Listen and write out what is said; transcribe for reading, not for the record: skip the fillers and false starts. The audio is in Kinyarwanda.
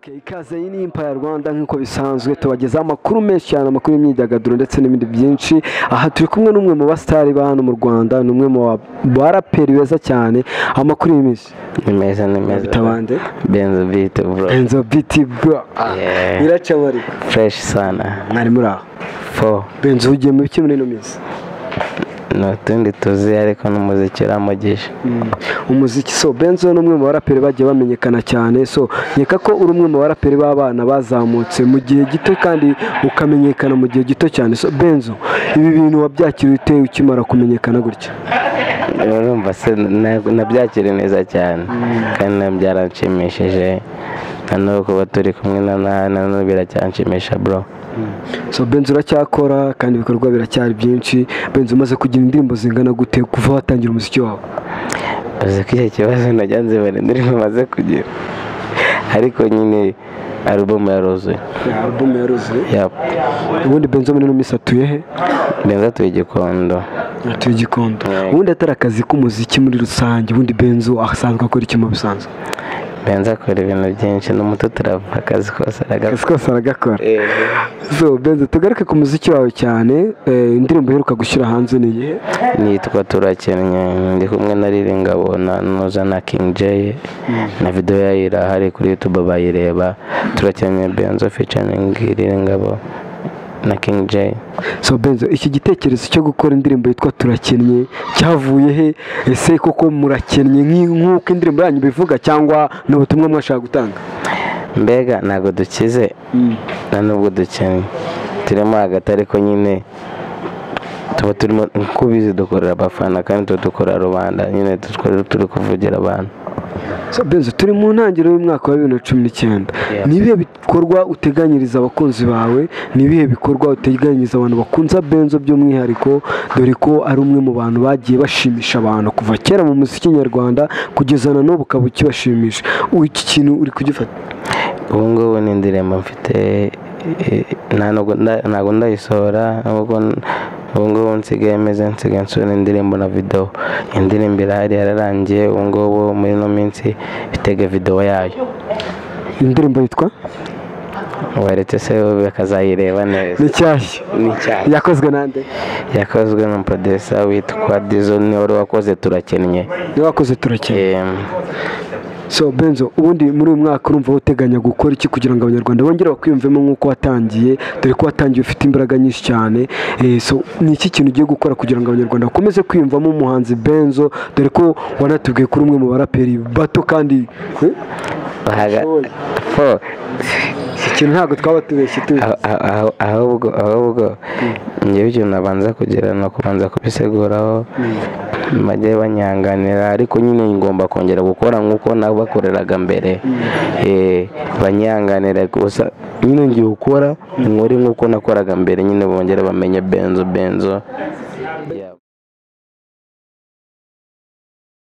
Ikaze iyi ni Empire Rwanda nk'uko bisanzwe tubagezaho amakuru menshi cyane, amakuru y'imyidagaduro ndetse n'ibindi byinshi. Aha turi kumwe n'umwe mu basitari ba hano mu Rwanda, ni umwe mu baraperi beza cyane. Amakuru y'imisi ni meza bitabande Benzo beat bro. Benzo beat bro. Iraca bari Fresh sana. Mwari muri aho Fo Benzo ugiye mu biki muri ino minsi? No tundi tuzi ariko n'umuziki uramugisha. Umuziki so Benzo ni umwe mu baraperi bagiye bamenyekana cyane, so nkeka ko uri umwe mu baraperi b'abana bazamutse mu gihe gito kandi ukamenyekana mu gihe gito cyane. So Benzo, ibi bintu wabyakiriye ute ukimara kumenyekana gutya? Urumva se nabyakiriye neza cyane kandi byaranshimishije, hano kuba turi kumwe na biracyanshimisha bro. So Benzo uracyakora kandi ibikorwa biracyari byinshi. Benzo umaze kugira indirimbo zingana gute kuva watangira umuziki wawe? Uzi ko icyo kibazo najyanze bane indirimbo maze kugira, ariko nyine album yaruzuye. Album yaruzuye? Yep. Ubundi Benzo muri no minsi atuye he? Benzo atuye Gikondo. Atuye Gikondo. Ubundi atari akazi k'umuziki muri rusange, ubundi Benzo asanzwe akora iki mu bisanzwe? Benzo akora ibintu byinshi, n'umuto turava akazi kose aragakora. So Benzo tugaruke ku muziki wawe cyane, indirimbo iheruka gushyira hanze ni iyihe? Nitwa Turakennye, ndi kumwe na Ngabo na King J, na video yayira hari kuri YouTube bayireba. Turakennye Benzo featuring Ngabo na King J. So Benzo, iki gitekerezo cyo gukora indirimbo yitwa Turakennye cyavuye he? Ese koko murakennye nk'uko indirimbo yanyu bivuga cyangwa n'ubutumwa mwashaka gutanga? Mbega ntago dukize na nubwo dukennye, turimo hagati, ariko nyine tuba turimo kubizi dukorera abafana kandi dukora rubanda, nyine turi kuvugira abantu. So Benzo, turi mu ntangiriro y'umwaka wa 2019. Nibihe bikorwa uteganyiriza abakunzi bawe? Nibihe bikorwa uteganyiriza abantu bakunza Benzo by'umwihariko, dore ko ari umwe mu bantu bagiye bashimisha abantu kuva kera mu muziki nyarwanda kugeza na n'ubu ukaba ukibashimisha? Iki kintu uri kugifata? Ubu ngubu ni indirimbo mfite, ntago ndayisohora, ubu ngubu nsigaye nsura indirimbo na video. Indirimbo irahari yararangiye, ubu ngubu muri no minsi bitega video yayo. Indirimbo yitwa waretse se bakazayireba neza. Ni cyashya. Yakozwe nande? Yakozwe na producer witwa Dizo, ni wari wakoze Turakennye. Ni wakoze Turakennye. So Benzo, ubundi muri uyu mwaka urumva uteganya gukora iki kugira ngo abanyarwanda bongere bakwiyumvemo nk'uko watangiye, dore ko watangiye ufite imbaraga nyinshi cyane? So ni iki kintu ugiye gukora kugira ngo abanyarwanda bakomeze kwiyumvamo umuhanzi Benzo, dore ko wanatubwiye kuri umwe mu baraperi bato kandi ikintu ntabwo twaba tubeshye tu ahubwo ngewe ikintu nabanza kugira no kubanza kubiseguraho, bajye banyanganira, ariko nyine ngomba kongera gukora nk'uko nabo bakoreraga mbere. Banyanganira gusa nyine ngiye gukora nk'uko nakoraga mbere, nyine bongera bamenye Benzo.